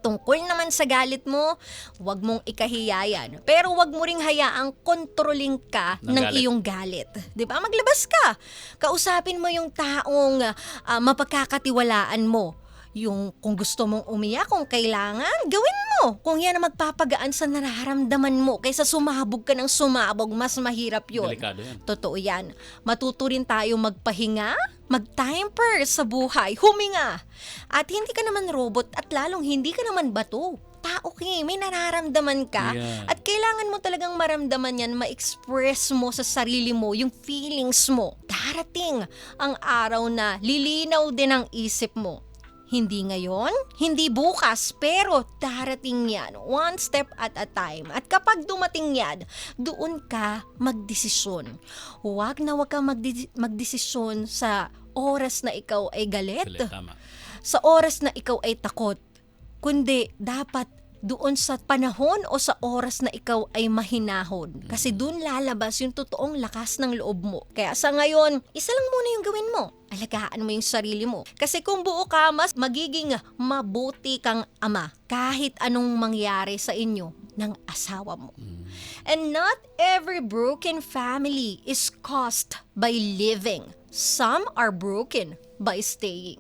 tungkol naman sa galit mo, huwag mong ikahiyayan. Pero huwag mo ring hayaang kontrolin ka Ng ng galit. iyong galit. 'Di ba? Maglabas ka. Kausapin mo yung taong mapagkakatiwalaan mo. Yung kung gusto mong umiyak, kung kailangan, gawin mo. Kung yan ang magpapagaan sa nararamdaman mo, kaysa sumabog ka ng sumabog, mas mahirap yun. Delikado yan. Totoo yan. Matuto rin tayo magpahinga, mag-timer sa buhay, huminga. At hindi ka naman robot at lalong hindi ka naman bato. Tao ka, may nararamdaman ka. Yan. At kailangan mo talagang maramdaman yan, ma-express mo sa sarili mo, yung feelings mo. Darating ang araw na lilinaw din ang isip mo. Hindi ngayon, hindi bukas, pero darating yan, one step at a time. At kapag dumating yan, doon ka magdesisyon. Huwag ka magdesisyon sa oras na ikaw ay galit, Tama. sa oras na ikaw ay takot, kundi dapat doon sa panahon o sa oras na ikaw ay mahinahon. Kasi doon lalabas yung totoong lakas ng loob mo. Kaya sa ngayon, isa lang muna yung gawin mo. Alagaan mo yung sarili mo. Kasi kung buo ka, mas magiging mabuti kang ama kahit anong mangyari sa inyo ng asawa mo. And not every broken family is caused by living. Some are broken by staying.